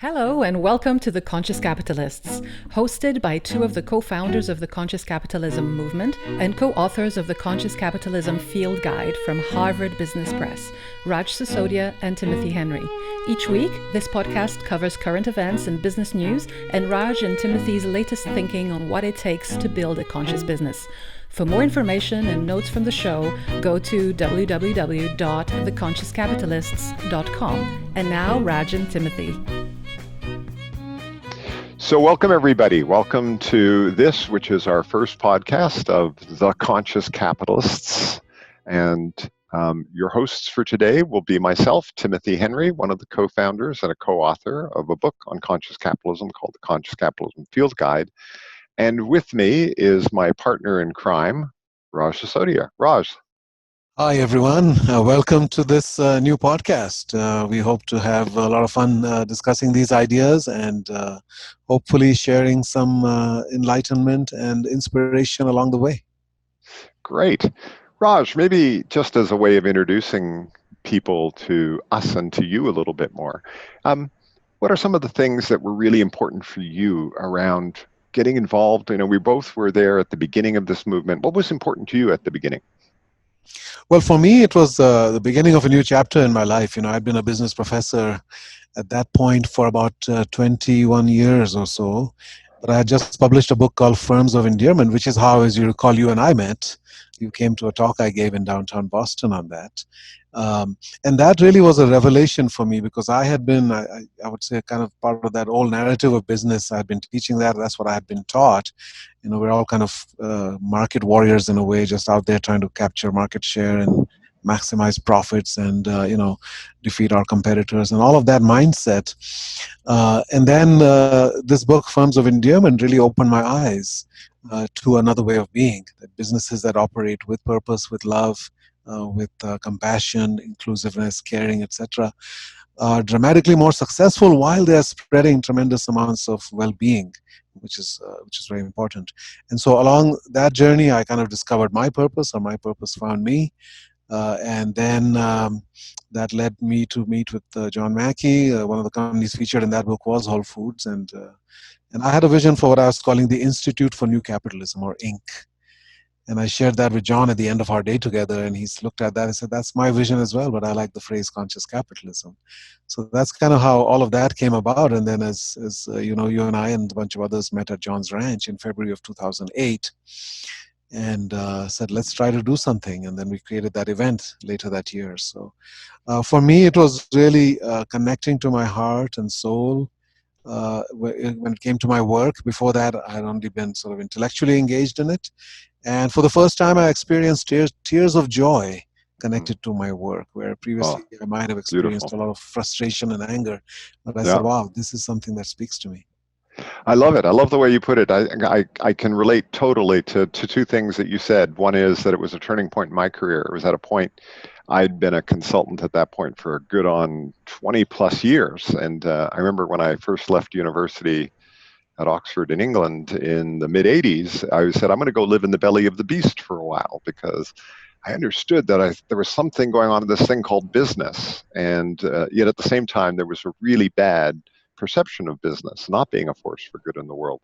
Hello and welcome to the Conscious Capitalists, hosted by two of the co-founders of the Conscious Capitalism movement and co-authors of the Conscious Capitalism Field Guide from Harvard Business Press, Raj Sisodia and Timothy Henry. Each week, this podcast covers current events and business news and Raj and Timothy's latest thinking on what it takes to build a conscious business. For more information and notes from the show, go to www.theconsciouscapitalists.com. And now, Raj and Timothy. So welcome, everybody. Welcome to this, which is our first podcast of The Conscious Capitalists. And your hosts for today will be myself, Timothy Henry, one of the co-founders and a co-author of a book on conscious capitalism called The Conscious Capitalism Field Guide. And with me is my partner in crime, Raj Sisodia. Raj. Hi, everyone. Welcome to this new podcast. We hope to have a lot of fun discussing these ideas and hopefully sharing some enlightenment and inspiration along the way. Great. Raj, maybe just as a way of introducing people to us and to you a little bit more, what are some of the things that were really important for you around getting involved? You know, we both were there at the beginning of this movement. What was important to you at the beginning? Well, for me, it was the beginning of a new chapter in my life. You know, I'd been a business professor at that point for about 21 years or so. But I had just published a book called Firms of Endearment, which is how, as you recall, you and I met. You came to a talk I gave in downtown Boston on that. And that really was a revelation for me because I had been, I would say, kind of part of that old narrative of business. I had been teaching that. That's what I had been taught. You know, we're all kind of market warriors in a way, just out there trying to capture market share and maximize profits and, defeat our competitors and all of that mindset. And then this book, Firms of Endearment, really opened my eyes to another way of being, that businesses that operate with purpose, with love, with compassion, inclusiveness, caring, etc., are dramatically more successful while they are spreading tremendous amounts of well-being, which is very important. And so along that journey, I kind of discovered my purpose, or my purpose found me. And then that led me to meet with John Mackey. One of the companies featured in that book was Whole Foods. And I had a vision for what I was calling the Institute for New Capitalism, or INC. And I shared that with John at the end of our day together, and he's looked at that and said, that's my vision as well, but I like the phrase conscious capitalism. So that's kind of how all of that came about. And then as you and I and a bunch of others met at John's ranch in February of 2008 and said, let's try to do something. And then we created that event later that year. So for me, it was really connecting to my heart and soul. When it came to my work. Before that, I had only been sort of intellectually engaged in it. And for the first time, I experienced tears of joy connected to my work, where previously I might have experienced a lot of frustration and anger. But I said, wow, this is something that speaks to me. I love it. I love the way you put it. I can relate totally to two things that you said. One is that it was a turning point in my career. It was at a point, I'd been a consultant at that point for a good on 20 plus years. And I remember when I first left university at Oxford in England in the mid 80s, I said, I'm going to go live in the belly of the beast for a while because I understood that there was something going on in this thing called business. And yet at the same time, there was a really bad perception of business not being a force for good in the world.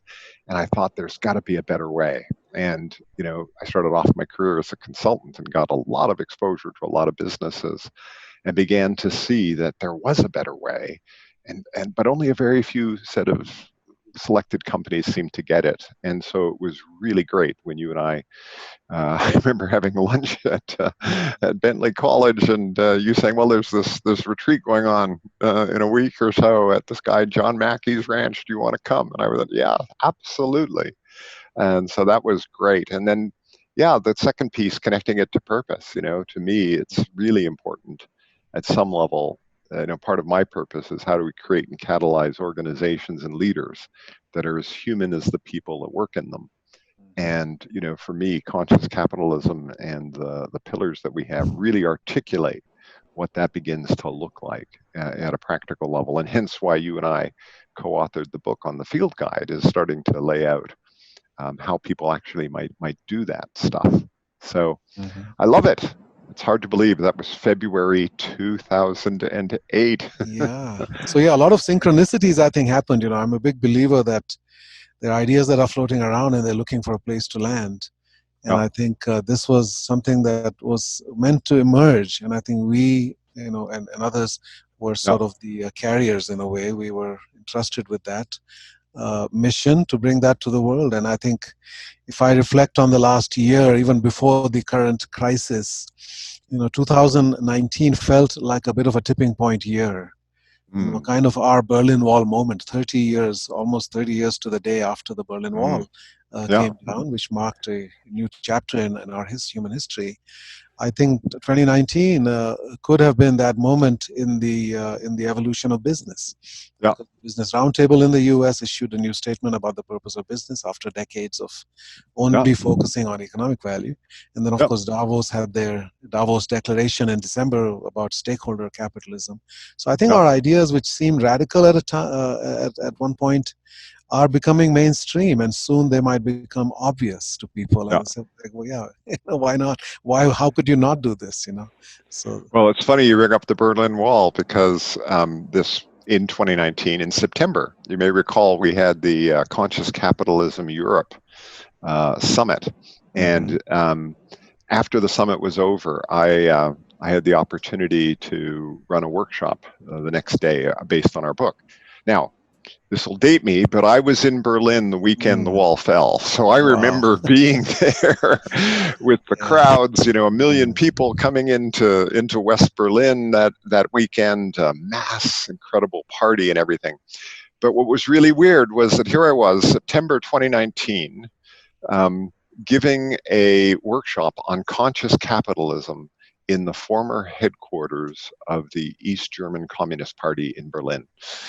And I thought there's got to be a better way. And, I started off my career as a consultant and got a lot of exposure to a lot of businesses and began to see that there was a better way. But only a very few set of selected companies seemed to get it. And so it was really great when you and I remember having lunch at Bentley College and you saying, well, there's this retreat going on in a week or so at this guy John Mackey's ranch. Do you want to come? And I was like, yeah, absolutely. And so that was great. And then, the second piece, connecting it to purpose, to me, it's really important at some level. Part of my purpose is how do we create and catalyze organizations and leaders that are as human as the people that work in them. And, for me, conscious capitalism and the pillars that we have really articulate what that begins to look like at a practical level. And hence why you and I co-authored the book on the Field Guide, is starting to lay out how people actually might do that stuff. So I love it. It's hard to believe that was February 2008. Yeah. So yeah, a lot of synchronicities I think happened. I'm a big believer that there are ideas that are floating around and they're looking for a place to land. And Yeah, I think this was something that was meant to emerge. And I think we, and others were yeah, sort of the carriers in a way. We were entrusted with that mission to bring that to the world. And I think if I reflect on the last year, even before the current crisis, 2019 felt like a bit of a tipping point year. mm, Kind of our Berlin Wall moment, 30 years, almost 30 years to the day after the Berlin mm, Wall yeah, came down, which marked a new chapter in our human history. I think 2019 could have been that moment in the evolution of business. yeah, Because the Business Roundtable in the U.S. issued a new statement about the purpose of business after decades of yeah, only focusing on economic value. And then, of yeah, course, Davos had their Davos Declaration in December about stakeholder capitalism. So I think yeah. our ideas, which seemed radical at a time, at one point, are becoming mainstream, and soon they might become obvious to people. Yeah. And say, like, well, yeah, why not? Why? How could you not do this? So Well, it's funny you bring up the Berlin Wall because this in 2019 in September, you may recall we had the Conscious Capitalism Europe summit, mhm. and after the summit was over, I had the opportunity to run a workshop the next day based on our book. Now, this will date me, but I was in Berlin the weekend the Mm. wall fell. So I Wow. remember being there with the Yeah. crowds, a million Mm. people coming into West Berlin that weekend, mass incredible party and everything. But what was really weird was that here I was, September 2019, um, giving a workshop on conscious capitalism in the former headquarters of the East German Communist Party in Berlin.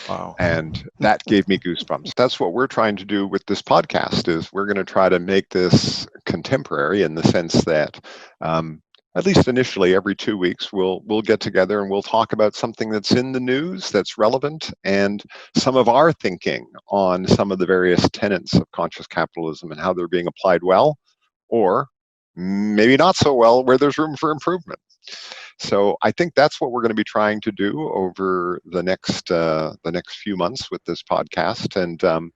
Wow. And that gave me goosebumps. That's what we're trying to do with this podcast is we're going to try to make this contemporary in the sense that at least initially every 2 weeks we'll get together and we'll talk about something that's in the news that's relevant and some of our thinking on some of the various tenets of conscious capitalism and how they're being applied well or maybe not so well where there's room for improvement. So I think that's what we're going to be trying to do over the next few months with this podcast. And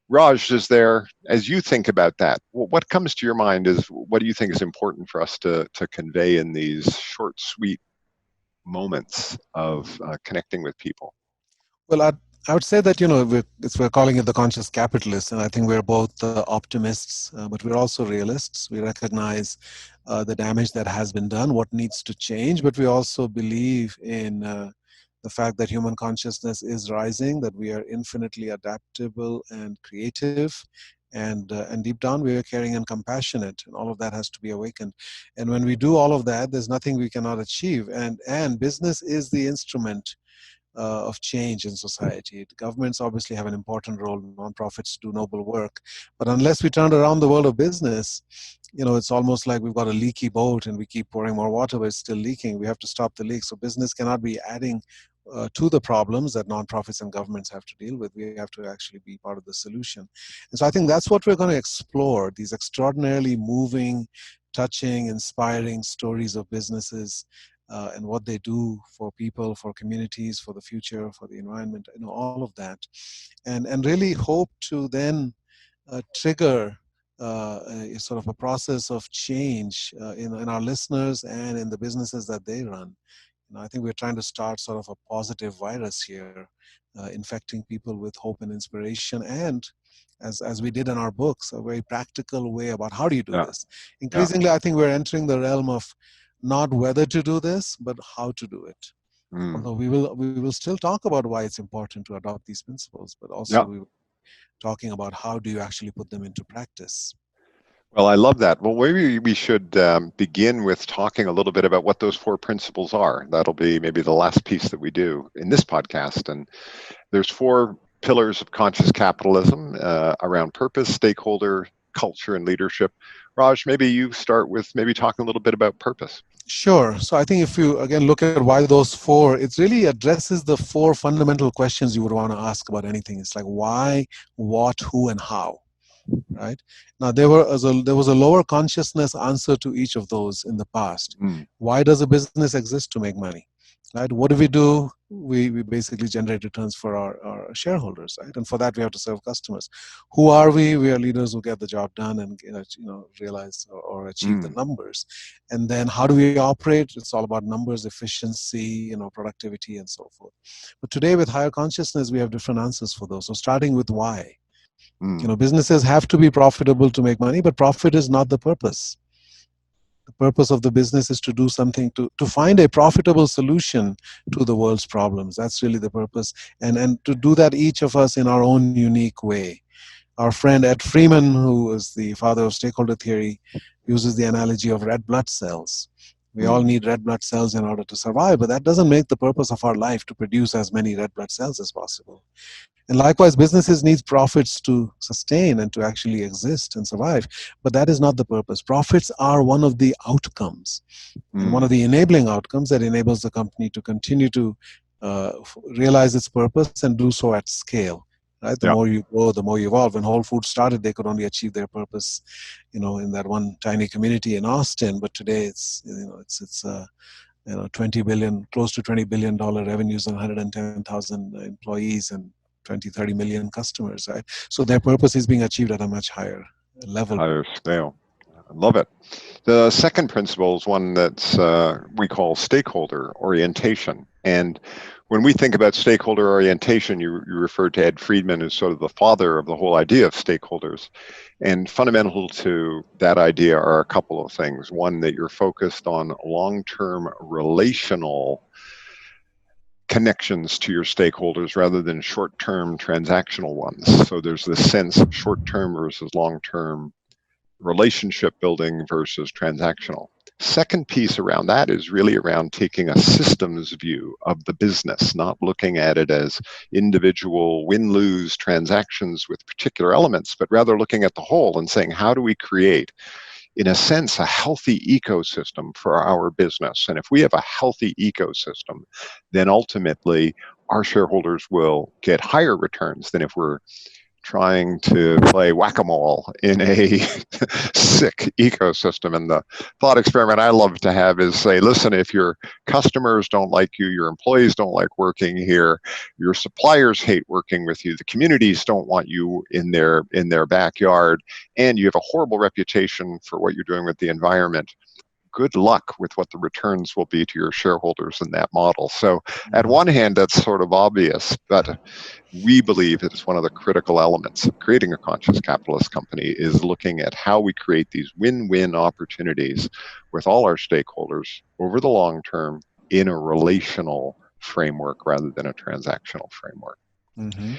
Raj, is there, as you think about that, what comes to your mind is what do you think is important for us to convey in these short, sweet moments of connecting with people? Well, I would say that we're calling it the conscious capitalist, and I think we're both optimists, but we're also realists. We recognize the damage that has been done, what needs to change, but we also believe in the fact that human consciousness is rising, that we are infinitely adaptable and creative, and deep down we are caring and compassionate, and all of that has to be awakened. And when we do all of that, there's nothing we cannot achieve, and business is the instrument of change in society. Governments obviously have an important role. Nonprofits do noble work, but unless we turn around the world of business, it's almost like we've got a leaky boat and we keep pouring more water, but it's still leaking. We have to stop the leak. So business cannot be adding to the problems that nonprofits and governments have to deal with. We have to actually be part of the solution. And so I think that's what we're going to explore, these extraordinarily moving, touching, inspiring stories of businesses and what they do for people, for communities, for the future, for the environment, all of that. And really hope to then trigger a sort of a process of change in our listeners and in the businesses that they run. I think we're trying to start sort of a positive virus here, infecting people with hope and inspiration, and as we did in our books, a very practical way about how do you do Yeah, this. yeah, Increasingly, I think we're entering the realm of not whether to do this, but how to do it. mm, Although we will still talk about why it's important to adopt these principles, but also yeah. we will be talking about how do you actually put them into practice. Well, I love that. Well, maybe we should begin with talking a little bit about what those four principles are. That'll be maybe the last piece that we do in this podcast. And there's four pillars of conscious capitalism around purpose, stakeholder, culture, and leadership. Raj, maybe you start with maybe talking a little bit about purpose. Sure. So I think if you again look at why those four, it really addresses the four fundamental questions you would want to ask about anything. It's like why, what, who, and how. right? Now, there was a lower consciousness answer to each of those in the past. Why does a business exist? To make money, right? What do we do? We basically generate returns for our shareholders, right? And for that, we have to serve customers. Who are we? We are leaders who get the job done and realize or achieve the numbers. And then how do we operate? It's all about numbers, efficiency, productivity, and so forth. But today, with higher consciousness, we have different answers for those. So starting with why. Businesses have to be profitable to make money, but profit is not the purpose. The purpose of the business is to do something to find a profitable solution to the world's problems. That's really the purpose. And to do that, each of us in our own unique way. Our friend Ed Freeman, who is the father of stakeholder theory, uses the analogy of red blood cells. We all need red blood cells in order to survive, but that doesn't make the purpose of our life to produce as many red blood cells as possible. And likewise, businesses need profits to sustain and to actually exist and survive. But that is not the purpose. Profits are one of the outcomes and one of the enabling outcomes that enables the company to continue to realize its purpose and do so at scale. Right? The more you grow, the more you evolve. When Whole Foods started, they could only achieve their purpose, in that one tiny community in Austin. But today, it's 20 billion, close to $20 billion revenues and 110,000 employees and 20, 30 million customers, right? So their purpose is being achieved at a much higher level. Higher scale. I love it. The second principle is one that's we call stakeholder orientation. And when we think about stakeholder orientation, you referred to Ed Friedman as sort of the father of the whole idea of stakeholders. And fundamental to that idea are a couple of things. One, that you're focused on long-term relational connections to your stakeholders rather than short-term transactional ones. So there's this sense of short-term versus long-term relationship building versus transactional. Second piece around that is really around taking a systems view of the business, not looking at it as individual win-lose transactions with particular elements, but rather looking at the whole and saying, how do we create, in a sense, a healthy ecosystem for our business? And if we have a healthy ecosystem, then ultimately our shareholders will get higher returns than if we're trying to play whack-a-mole in a sick ecosystem. And the thought experiment I love to have is say, listen, if your customers don't like you, your employees don't like working here, your suppliers hate working with you, the communities don't want you in their backyard, and you have a horrible reputation for what you're doing with the environment, good luck with what the returns will be to your shareholders in that model. So at one hand, that's sort of obvious, but we believe it's one of the critical elements of creating a conscious capitalist company is looking at how we create these win-win opportunities with all our stakeholders over the long term in a relational framework rather than a transactional framework. Mm-hmm.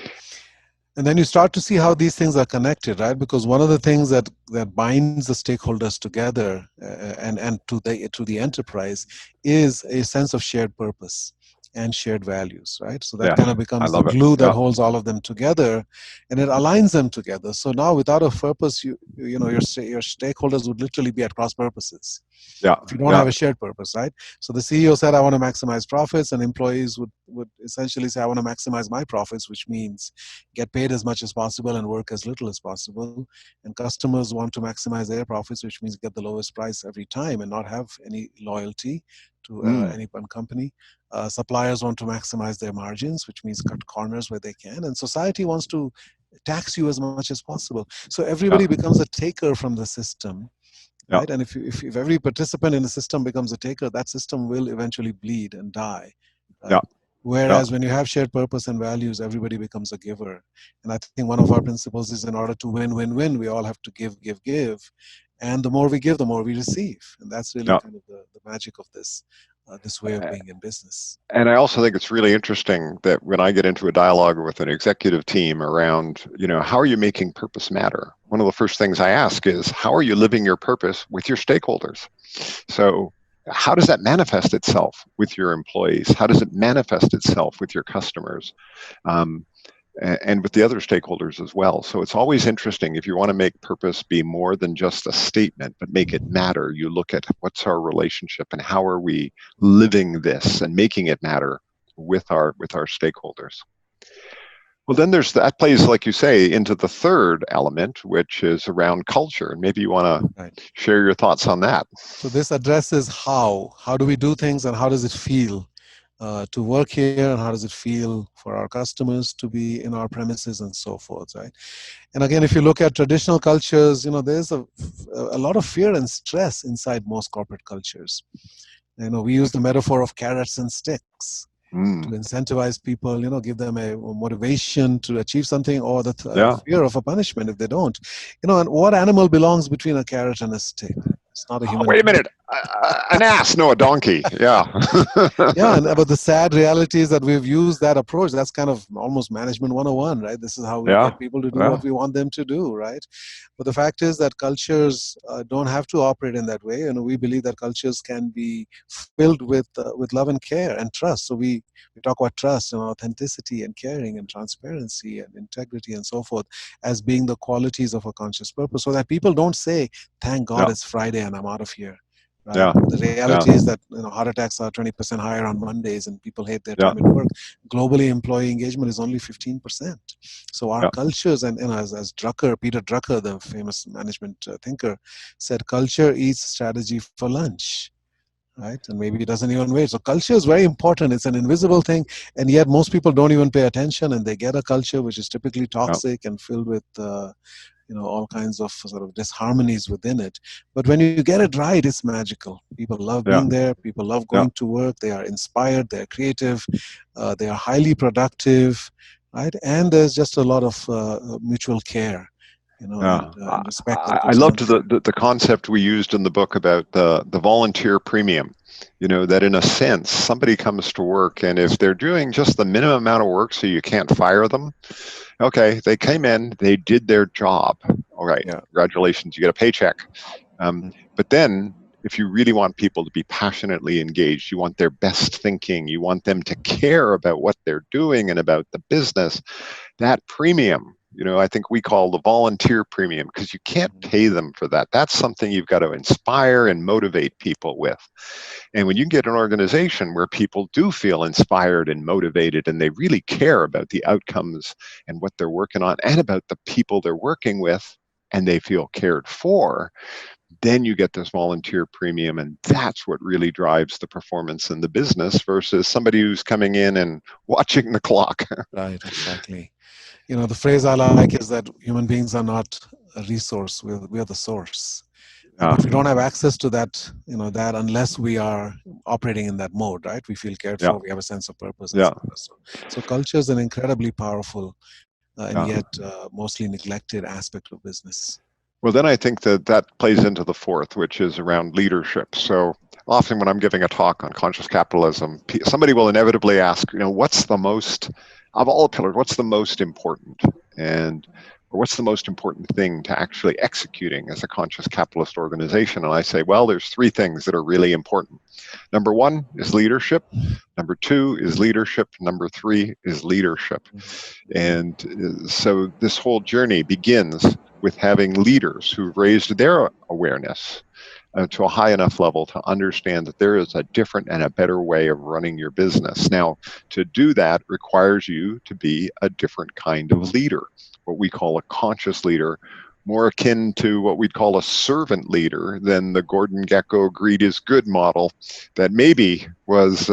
And then you start to see how these things are connected, right? Because one of the things that binds the stakeholders together and to the enterprise is a sense of shared purpose and shared values, right? So that kind of becomes the glue that holds all of them together, and it aligns them together. So now, without a purpose, your stakeholders would literally be at cross purposes. If you don't have a shared purpose, right? So the CEO said, I want to maximize profits, and employees would essentially say, I want to maximize my profits, which means get paid as much as possible and work as little as possible. And customers want to maximize their profits, which means get the lowest price every time and not have any loyalty to any one company. Suppliers want to maximize their margins, which means cut corners where they can. And society wants to tax you as much as possible. So everybody becomes a taker from the system. Right? And if every participant in the system becomes a taker, that system will eventually bleed and die. Right? Whereas when you have shared purpose and values, everybody becomes a giver. And I think one of our principles is, in order to win, we all have to give. And the more we give, the more we receive. And that's really kind of the magic of this way of being in business. And I also think it's really interesting that when I get into a dialogue with an executive team around, how are you making purpose matter? One of the first things I ask is, how are you living your purpose with your stakeholders? So how does that manifest itself with your employees? How does it manifest itself with your customers? And with the other stakeholders as well. So it's always interesting, if you want to make purpose be more than just a statement, but make it matter, you look at what's our relationship and how are we living this and making it matter with our stakeholders. Well, then that plays, like you say, into the third element, which is around culture. And maybe you want Right. to share your thoughts on that. So this addresses how do we do things, and how does it feel to work here, and how does it feel for our customers to be in our premises, and so forth, right? And again, if you look at traditional cultures, there's a lot of fear and stress inside most corporate cultures. We use the metaphor of carrots and sticks to Mm, incentivize people, give them a motivation to achieve something, or the yeah. fear of a punishment if they don't. And what animal belongs between a carrot and a stick? It's not a Oh, human wait a being. minute. An ass, no, a donkey. Yeah. Yeah, but the sad reality is that we've used that approach. That's kind of almost management 101, right? This is how we Yeah. get people to do Yeah. what we want them to do, right? But the fact is that cultures don't have to operate in that way. And we believe that cultures can be filled with love and care and trust. So we talk about trust and authenticity and caring and transparency and integrity and so forth as being the qualities of a conscious purpose, so that people don't say, thank God Yeah. it's Friday and I'm out of here. Right. Yeah. The reality is that heart attacks are 20% higher on Mondays, and people hate their Yeah. time at work. Globally, employee engagement is only 15%. So our Yeah. cultures, and as Peter Drucker, the famous management thinker, said, culture eats strategy for lunch. Right, and maybe it doesn't even wait. So culture is very important. It's an invisible thing, and yet most people don't even pay attention, and they get a culture which is typically toxic and filled with all kinds of sort of disharmonies within it. But when you get it right, it's magical. People love Yeah. being there. People love Yeah. going to work. They are inspired. They're creative. They are highly productive, right? And there's just a lot of mutual care, Yeah. and respect that I goes on loved there. the concept we used in the book about the volunteer premium. That in a sense, somebody comes to work, and if they're doing just the minimum amount of work so you can't fire them, okay, they came in, they did their job. All right, Yeah. congratulations, you get a paycheck. Mm. But then, if you really want people to be passionately engaged, you want their best thinking, you want them to care about what they're doing and about the business, that premium, I think we call the volunteer premium, because you can't pay them for that. That's something you've got to inspire and motivate people with. And when you get an organization where people do feel inspired and motivated, and they really care about the outcomes and what they're working on and about the people they're working with, and they feel cared for, then you get this volunteer premium, and that's what really drives the performance in the business versus somebody who's coming in and watching the clock. Right, exactly. The phrase I like is that human beings are not a resource, we're the source. But we don't have access to that unless we are operating in that mode, right? We feel cared Yeah. for, we have a sense of purpose, Yeah. etc. So culture is an incredibly powerful and Yeah. yet mostly neglected aspect of business. Well, then I think that plays into the fourth, which is around leadership. So often when I'm giving a talk on conscious capitalism, somebody will inevitably ask, what's the most, of all the pillars, what's the most important? Or what's the most important thing to actually executing as a conscious capitalist organization? And I say, well, there's three things that are really important. Number one is leadership. Number two is leadership. Number three is leadership. And so this whole journey begins with having leaders who've raised their awareness to a high enough level to understand that there is a different and a better way of running your business. Now, to do that requires you to be a different kind of leader, what we call a conscious leader, more akin to what we'd call a servant leader than the Gordon Gekko greed is good model that maybe was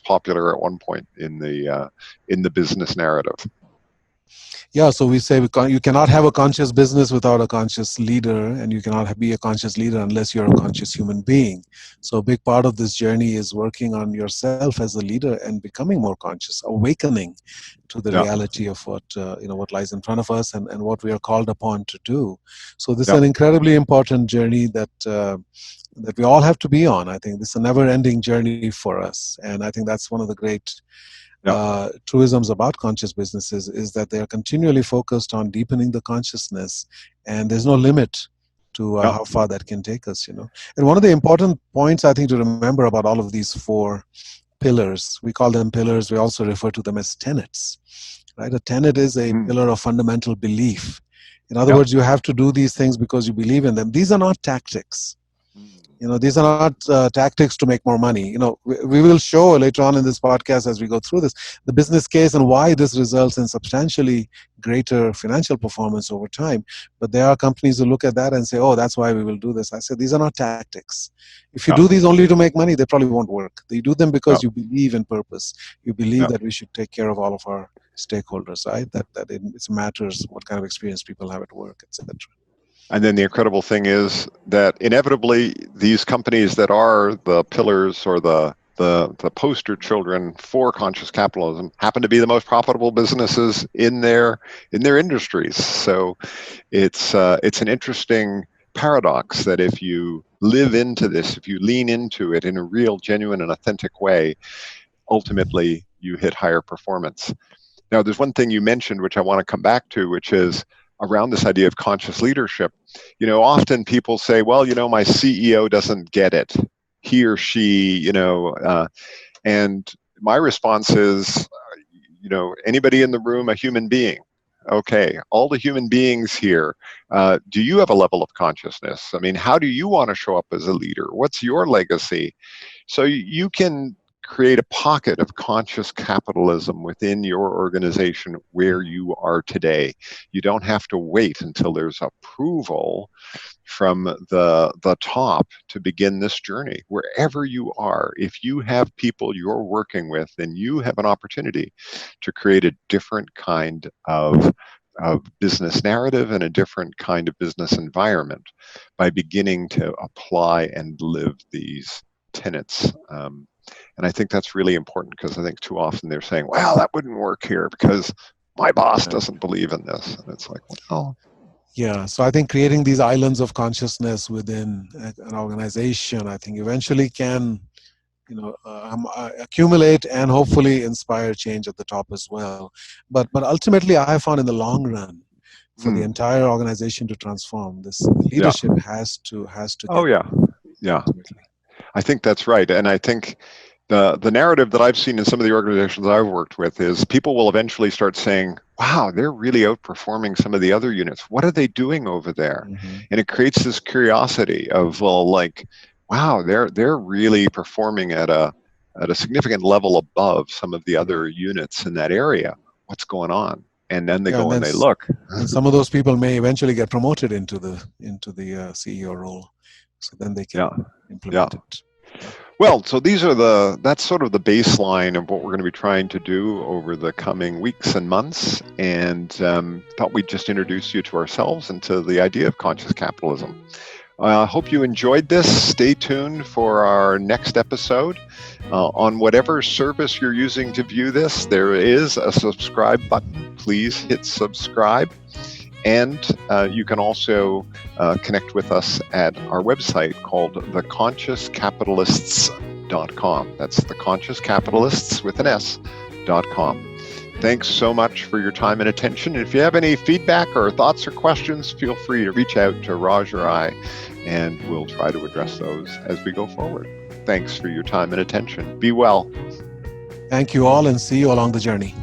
popular at one point in the business narrative. Yeah, so we say you cannot have a conscious business without a conscious leader, and you cannot be a conscious leader unless you're a conscious human being. So a big part of this journey is working on yourself as a leader and becoming more conscious, awakening to the reality of what lies in front of us and what we are called upon to do. So this is an incredibly important journey that we all have to be on. I think this is a never-ending journey for us, and I think that's one of the great truisms about conscious businesses is that they are continually focused on deepening the consciousness, and there's no limit to how far that can take us. And one of the important points I think to remember about all of these four pillars, we call them pillars, we also refer to them as tenets, right? A tenet is a pillar of fundamental belief. In other words, you have to do these things because you believe in them. These are not tactics. These are not tactics to make more money. We will show later on in this podcast as we go through this, the business case and why this results in substantially greater financial performance over time. But there are companies who look at that and say, oh, that's why we will do this. I said, these are not tactics. If you do these only to make money, they probably won't work. You do them because you believe in purpose. You believe that we should take care of all of our stakeholders, right? That it matters what kind of experience people have at work, etc. And then the incredible thing is that inevitably these companies that are the pillars or the poster children for conscious capitalism happen to be the most profitable businesses in their industries. So it's an interesting paradox that if you live into this, if you lean into it in a real, genuine, and authentic way, ultimately you hit higher performance. Now, there's one thing you mentioned which I want to come back to, which is around this idea of conscious leadership. Often people say, well, my CEO doesn't get it. He or she, and my response is, anybody in the room a human being? Okay, all the human beings here, do you have a level of consciousness? I mean, how do you want to show up as a leader? What's your legacy? So you can create a pocket of conscious capitalism within your organization where you are today. You don't have to wait until there's approval from the top to begin this journey. Wherever you are, if you have people you're working with, then you have an opportunity to create a different kind of business narrative and a different kind of business environment by beginning to apply and live these tenets. And I think that's really important, because I think too often they're saying, well, that wouldn't work here because my boss doesn't believe in this. And it's like, well. Yeah, so I think creating these islands of consciousness within an organization, I think eventually can, accumulate and hopefully inspire change at the top as well. But ultimately, I have found in the long run, for the entire organization to transform, this leadership has to. Oh yeah. Ultimately. I think that's right, and I think the narrative that I've seen in some of the organizations I've worked with is people will eventually start saying, wow, they're really outperforming some of the other units. What are they doing over there? Mm-hmm. And it creates this curiosity of, well, like, wow, they're really performing at a significant level above some of the other units in that area. What's going on? And then they go and they look. And some of those people may eventually get promoted into the CEO role. So then they can implement it. Well, so that's sort of the baseline of what we're going to be trying to do over the coming weeks and months, and thought we'd just introduce you to ourselves and to the idea of conscious capitalism. I hope you enjoyed this. Stay tuned for our next episode. On whatever service you're using to view this, there is a subscribe button. Please hit subscribe. And you can also connect with us at our website called theconsciouscapitalists.com. That's theconsciouscapitalists with an S.com. Thanks so much for your time and attention. If you have any feedback or thoughts or questions, feel free to reach out to Raj or I, and we'll try to address those as we go forward. Thanks for your time and attention. Be well. Thank you all, and see you along the journey.